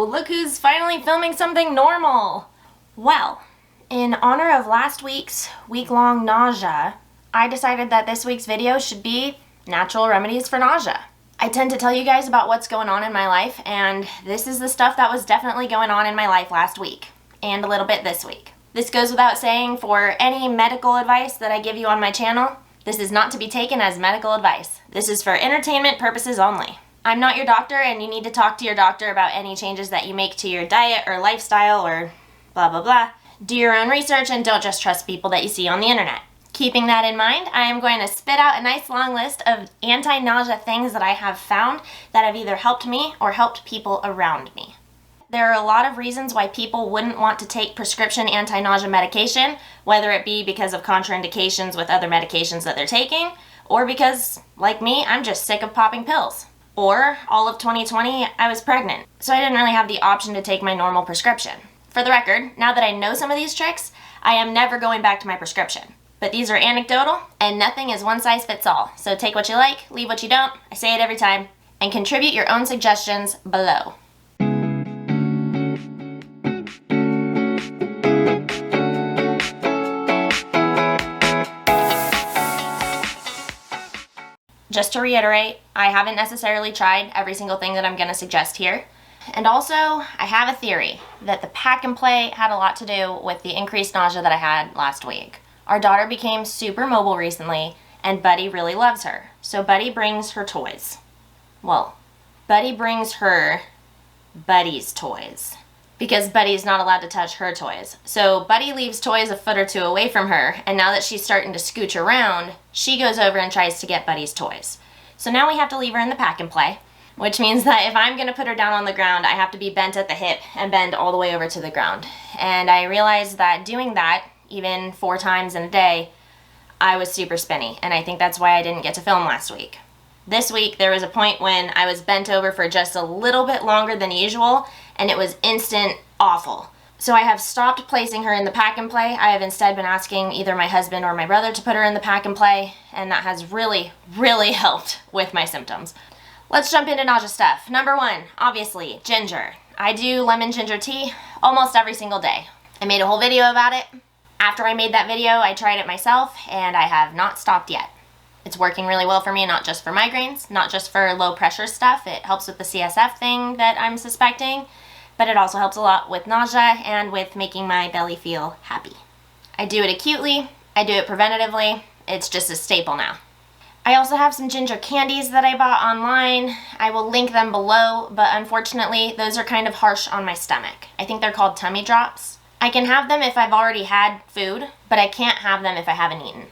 Whoa, look who's finally filming something normal. Well, in honor of last week's week-long nausea, I decided that this week's video should be natural remedies for nausea. I tend to tell you guys about what's going on in my life, and this is the stuff that was definitely going on in my life last week, and a little bit this week. This goes without saying for any medical advice that I give you on my channel. This is not to be taken as medical advice. This is for entertainment purposes only. I'm not your doctor, and you need to talk to your doctor about any changes that you make to your diet or lifestyle or blah blah blah. Do your own research and don't just trust people that you see on the internet. Keeping that in mind, I am going to spit out a nice long list of anti-nausea things that I have found that have either helped me or helped people around me. There are a lot of reasons why people wouldn't want to take prescription anti-nausea medication, whether it be because of contraindications with other medications that they're taking, or because, like me, I'm just sick of popping pills. Or, all of 2020, I was pregnant, so I didn't really have the option to take my normal prescription. For the record, now that I know some of these tricks, I am never going back to my prescription. But these are anecdotal, and nothing is one size fits all. So take what you like, leave what you don't, I say it every time, and contribute your own suggestions below. Just to reiterate, I haven't necessarily tried every single thing that I'm going to suggest here. And also, I have a theory that the pack and play had a lot to do with the increased nausea that I had last week. Our daughter became super mobile recently, and Buddy really loves her. So Buddy brings her toys. Well, Buddy brings her Buddy's toys, because Buddy's not allowed to touch her toys. So Buddy leaves toys a foot or two away from her, and now that she's starting to scooch around, she goes over and tries to get Buddy's toys. So now we have to leave her in the pack and play, which means that if I'm gonna put her down on the ground, I have to be bent at the hip and bend all the way over to the ground. And I realized that doing that, even 4 times in a day, I was super spinny, and I think that's why I didn't get to film last week. This week, there was a point when I was bent over for just a little bit longer than usual, and it was instant awful. So I have stopped placing her in the pack and play. I have instead been asking either my husband or my brother to put her in the pack and play, and that has really, really helped with my symptoms. Let's jump into nausea stuff. Number 1, obviously, ginger. I do lemon ginger tea almost every single day. I made a whole video about it. After I made that video, I tried it myself, and I have not stopped yet. It's working really well for me, not just for migraines, not just for low pressure stuff. It helps with the CSF thing that I'm suspecting, but it also helps a lot with nausea and with making my belly feel happy. I do it acutely, I do it preventatively, it's just a staple now. I also have some ginger candies that I bought online. I will link them below, but unfortunately, those are kind of harsh on my stomach. I think they're called tummy drops. I can have them if I've already had food, but I can't have them if I haven't eaten.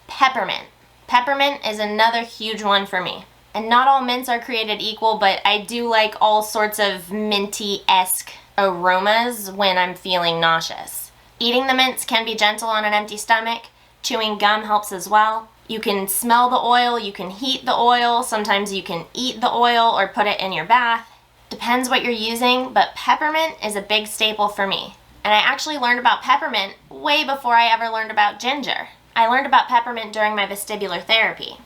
Peppermint. Peppermint is another huge one for me. And not all mints are created equal, but I do like all sorts of minty-esque aromas when I'm feeling nauseous. Eating the mints can be gentle on an empty stomach. Chewing gum helps as well. You can smell the oil, you can heat the oil, sometimes you can eat the oil or put it in your bath. Depends what you're using, but peppermint is a big staple for me. And I actually learned about peppermint way before I ever learned about ginger. I learned about peppermint during my vestibular therapy.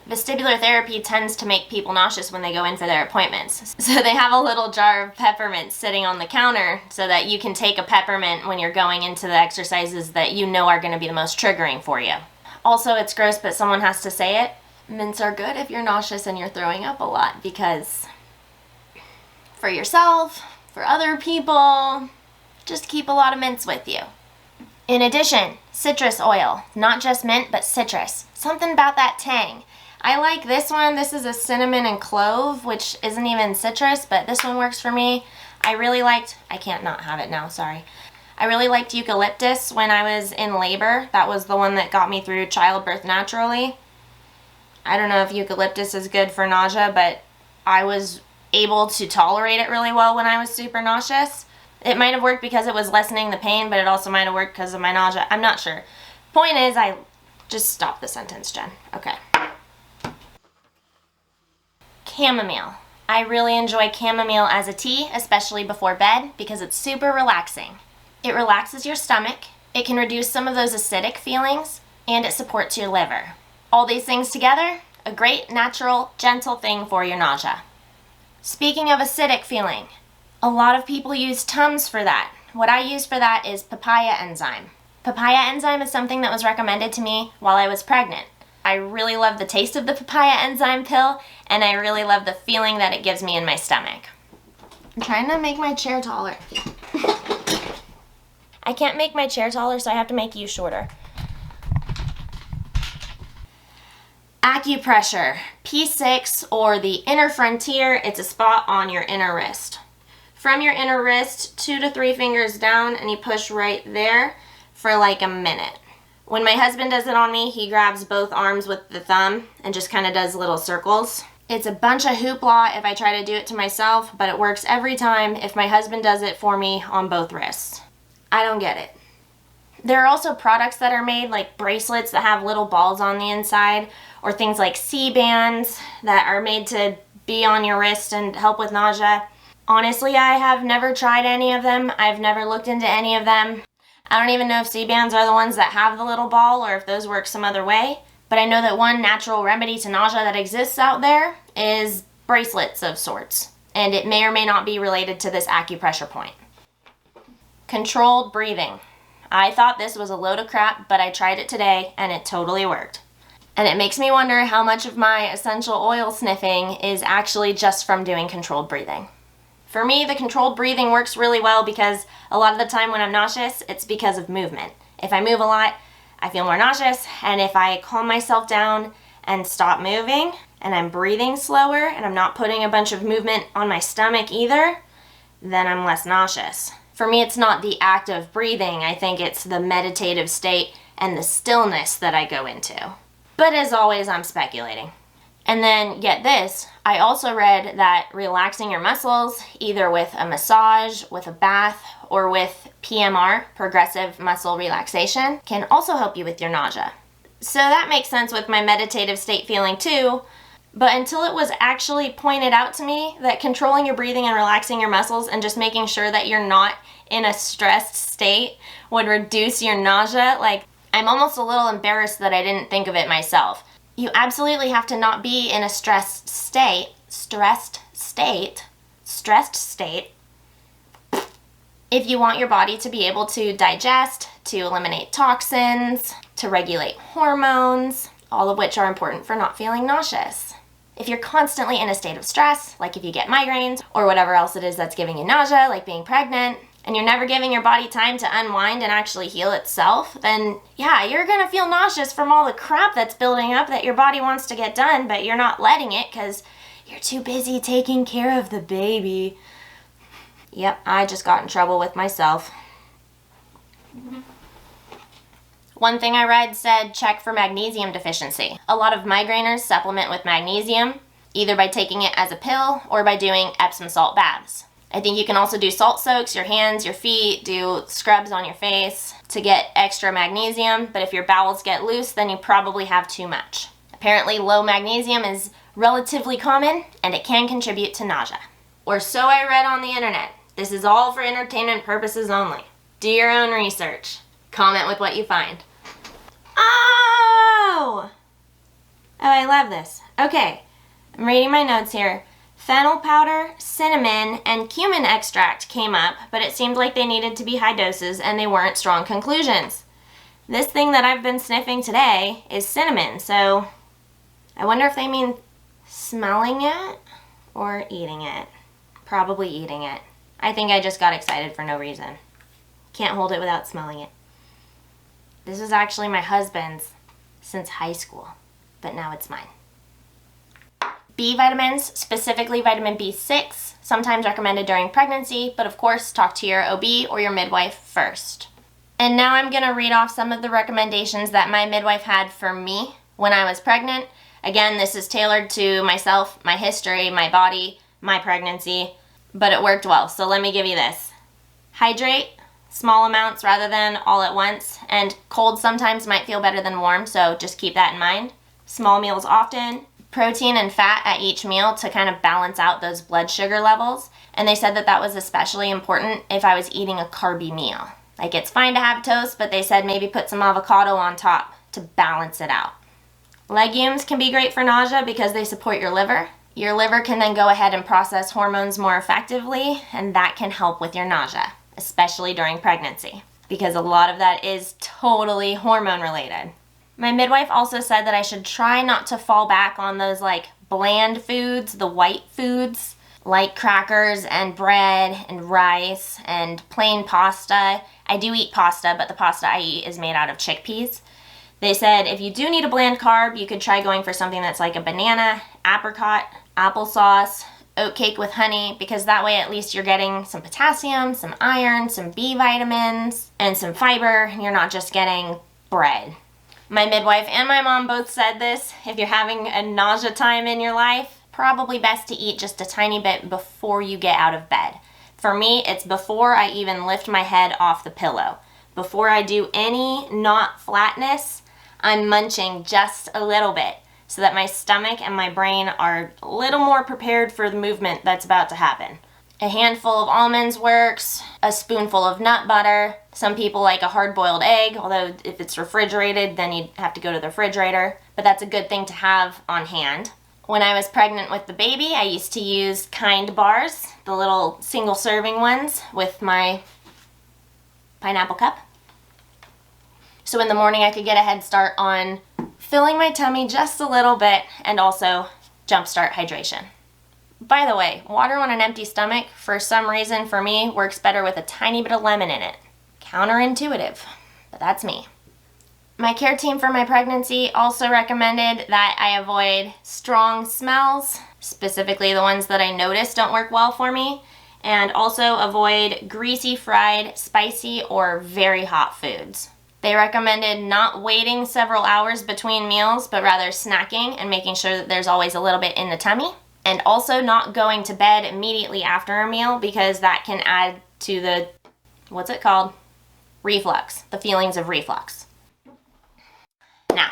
Vestibular therapy tends to make people nauseous when they go in for their appointments. So they have a little jar of peppermint sitting on the counter so that you can take a peppermint when you're going into the exercises that you know are going to be the most triggering for you. Also, it's gross, but someone has to say it. Mints are good if you're nauseous and you're throwing up a lot, because for yourself, for other people, just keep a lot of mints with you. In addition, citrus oil. Not just mint, but citrus. Something about that tang. I like this one. This is a cinnamon and clove, which isn't even citrus, but this one works for me. I can't not have it now, sorry. I really liked eucalyptus when I was in labor. That was the one that got me through childbirth naturally. I don't know if eucalyptus is good for nausea, but I was able to tolerate it really well when I was super nauseous. It might have worked because it was lessening the pain, but it also might have worked because of my nausea. I'm not sure. Point is, just stop the sentence, Jen. Okay. Chamomile. I really enjoy chamomile as a tea, especially before bed, because it's super relaxing. It relaxes your stomach, it can reduce some of those acidic feelings, and it supports your liver. All these things together, a great, natural, gentle thing for your nausea. Speaking of acidic feeling, A lot of people use Tums for that. What I use for that is papaya enzyme. Papaya enzyme is something that was recommended to me while I was pregnant. I really love the taste of the papaya enzyme pill, and I really love the feeling that it gives me in my stomach. I'm trying to make my chair taller. I can't make my chair taller, so I have to make you shorter. Acupressure, P6, or the inner frontier. It's a spot on your inner wrist. From your inner wrist, 2 to 3 fingers down, and you push right there for like a minute. When my husband does it on me, he grabs both arms with the thumb and just kind of does little circles. It's a bunch of hoopla if I try to do it to myself, but it works every time if my husband does it for me on both wrists. I don't get it. There are also products that are made, like bracelets that have little balls on the inside, or things like C-bands that are made to be on your wrist and help with nausea. Honestly, I have never tried any of them. I've never looked into any of them. I don't even know if C-bands are the ones that have the little ball or if those work some other way. But I know that one natural remedy to nausea that exists out there is bracelets of sorts. And it may or may not be related to this acupressure point. Controlled breathing. I thought this was a load of crap, but I tried it today and it totally worked. And it makes me wonder how much of my essential oil sniffing is actually just from doing controlled breathing. For me, the controlled breathing works really well because a lot of the time when I'm nauseous, it's because of movement. If I move a lot, I feel more nauseous, and if I calm myself down and stop moving, and I'm breathing slower, and I'm not putting a bunch of movement on my stomach either, then I'm less nauseous. For me, it's not the act of breathing. I think it's the meditative state and the stillness that I go into. But as always, I'm speculating. And then, get this, I also read that relaxing your muscles, either with a massage, with a bath, or with PMR, progressive muscle relaxation, can also help you with your nausea. So that makes sense with my meditative state feeling too, but until it was actually pointed out to me that controlling your breathing and relaxing your muscles and just making sure that you're not in a stressed state would reduce your nausea, like, I'm almost a little embarrassed that I didn't think of it myself. You absolutely have to not be in a stressed state, if you want your body to be able to digest, to eliminate toxins, to regulate hormones, all of which are important for not feeling nauseous. If you're constantly in a state of stress, like if you get migraines or whatever else it is that's giving you nausea, like being pregnant, and you're never giving your body time to unwind and actually heal itself, then yeah, you're gonna feel nauseous from all the crap that's building up that your body wants to get done, but you're not letting it because you're too busy taking care of the baby. Yep, I just got in trouble with myself. One thing I read said check for magnesium deficiency. A lot of migraineurs supplement with magnesium, either by taking it as a pill or by doing Epsom salt baths. I think you can also do salt soaks, your hands, your feet, do scrubs on your face to get extra magnesium, but if your bowels get loose, then you probably have too much. Apparently low magnesium is relatively common and it can contribute to nausea. Or so I read on the internet. This is all for entertainment purposes only. Do your own research. Comment with what you find. Oh, I love this. Okay, I'm reading my notes here. Fennel powder, cinnamon, and cumin extract came up, but it seemed like they needed to be high doses and they weren't strong conclusions. This thing that I've been sniffing today is cinnamon, so I wonder if they mean smelling it or eating it. Probably eating it. I think I just got excited for no reason. Can't hold it without smelling it. This is actually my husband's since high school, but now it's mine. B vitamins, specifically vitamin B6, sometimes recommended during pregnancy, but of course talk to your OB or your midwife first. And now I'm gonna read off some of the recommendations that my midwife had for me when I was pregnant. Again, this is tailored to myself, my history, my body, my pregnancy, but it worked well, so let me give you this. Hydrate, small amounts rather than all at once, and cold sometimes might feel better than warm, so just keep that in mind. Small meals often. Protein and fat at each meal to kind of balance out those blood sugar levels. And they said that that was especially important if I was eating a carby meal. Like, it's fine to have toast, but they said maybe put some avocado on top to balance it out. Legumes can be great for nausea because they support your liver. Your liver can then go ahead and process hormones more effectively, and that can help with your nausea, especially during pregnancy, because a lot of that is totally hormone related. My midwife also said that I should try not to fall back on those like bland foods, the white foods, like crackers and bread and rice and plain pasta. I do eat pasta, but the pasta I eat is made out of chickpeas. They said if you do need a bland carb, you could try going for something that's like a banana, apricot, applesauce, oat cake with honey, because that way at least you're getting some potassium, some iron, some B vitamins, and some fiber, and you're not just getting bread. My midwife and my mom both said this. If you're having a nausea time in your life, probably best to eat just a tiny bit before you get out of bed. For me, it's before I even lift my head off the pillow. Before I do any not flatness, I'm munching just a little bit so that my stomach and my brain are a little more prepared for the movement that's about to happen. A handful of almonds works, a spoonful of nut butter. Some people like a hard-boiled egg, although if it's refrigerated, then you'd have to go to the refrigerator. But that's a good thing to have on hand. When I was pregnant with the baby, I used to use Kind bars, the little single-serving ones, with my pineapple cup. So in the morning I could get a head start on filling my tummy just a little bit and also jumpstart hydration. By the way, water on an empty stomach, for some reason for me, works better with a tiny bit of lemon in it. Counterintuitive, but that's me. My care team for my pregnancy also recommended that I avoid strong smells, specifically the ones that I notice don't work well for me, and also avoid greasy, fried, spicy, or very hot foods. They recommended not waiting several hours between meals, but rather snacking and making sure that there's always a little bit in the tummy. And also not going to bed immediately after a meal, because that can add to the, what's it called? Reflux, the feelings of reflux. Now,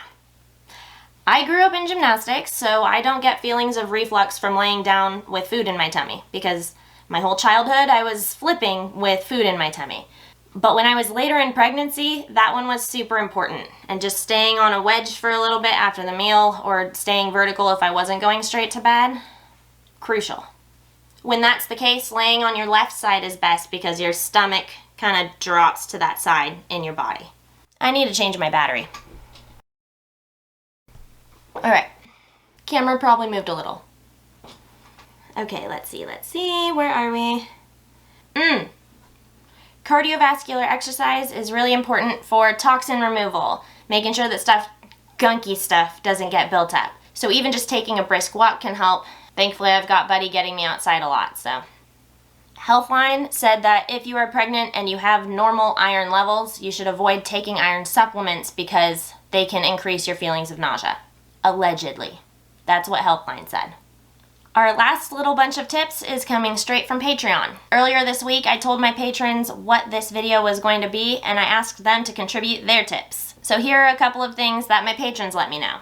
I grew up in gymnastics, so I don't get feelings of reflux from laying down with food in my tummy, because my whole childhood I was flipping with food in my tummy. But when I was later in pregnancy, that one was super important. And just staying on a wedge for a little bit after the meal, or staying vertical if I wasn't going straight to bed, crucial. When that's the case, laying on your left side is best because your stomach kind of drops to that side in your body. I need to change my battery. Alright, camera probably moved a little. Okay, let's see, where are we? Cardiovascular exercise is really important for toxin removal, making sure that gunky stuff doesn't get built up. So even just taking a brisk walk can help. Thankfully, I've got Buddy getting me outside a lot, so. Healthline said that if you are pregnant and you have normal iron levels, you should avoid taking iron supplements because they can increase your feelings of nausea. Allegedly. That's what Healthline said. Our last little bunch of tips is coming straight from Patreon. Earlier this week, I told my patrons what this video was going to be, and I asked them to contribute their tips. So here are a couple of things that my patrons let me know.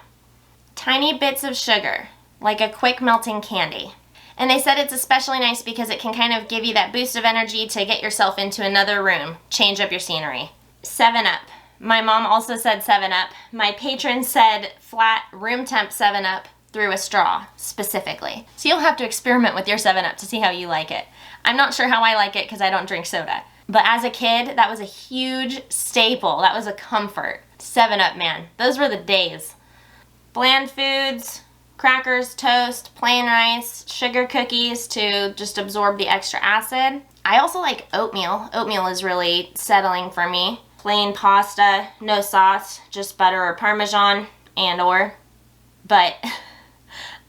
Tiny bits of sugar, like a quick melting candy. And they said it's especially nice because it can kind of give you that boost of energy to get yourself into another room, change up your scenery. 7-Up. My mom also said 7-Up. My patron said flat room temp 7-Up through a straw, specifically. So you'll have to experiment with your 7-Up to see how you like it. I'm not sure how I like it because I don't drink soda. But as a kid, that was a huge staple. That was a comfort. 7-Up, man. Those were the days. Bland foods, crackers, toast, plain rice, sugar cookies to just absorb the extra acid. I also like oatmeal. Oatmeal is really settling for me. Plain pasta, no sauce, just butter or Parmesan and/or. But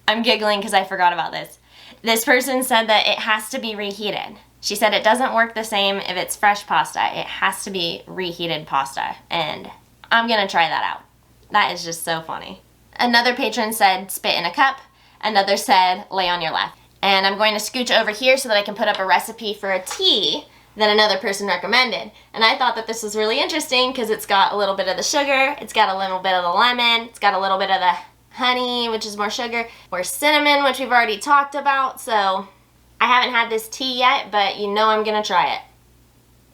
I'm giggling because I forgot about this. This person said that it has to be reheated. She said it doesn't work the same if it's fresh pasta. It has to be reheated pasta. And I'm gonna try that out. That is just so funny. Another patron said spit in a cup. Another said lay on your left. And I'm going to scooch over here so that I can put up a recipe for a tea that another person recommended. And I thought that this was really interesting because it's got a little bit of the sugar, it's got a little bit of the lemon, it's got a little bit of the honey, which is more sugar, or cinnamon, which we've already talked about. So I haven't had this tea yet, but you know I'm gonna try it.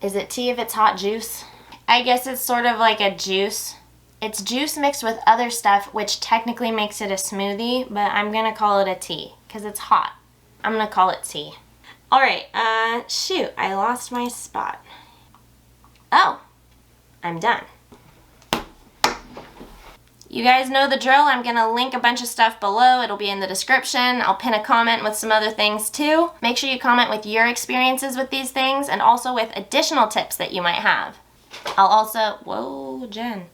Is it tea if it's hot juice? I guess it's sort of like a juice. It's juice mixed with other stuff, which technically makes it a smoothie, but I'm gonna call it a tea because because it's hot. I'm gonna call it tea. All right, shoot, I lost my spot. Oh, I'm done. You guys know the drill. I'm gonna link a bunch of stuff below. It'll be in the description. I'll pin a comment with some other things too. Make sure you comment with your experiences with these things and also with additional tips that you might have. I'll also, whoa, Jen.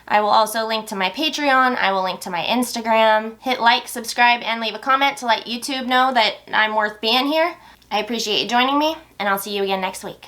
I will also link to my Patreon. I will link to my Instagram. Hit like, subscribe, and leave a comment to let YouTube know that I'm worth being here. I appreciate you joining me, and I'll see you again next week.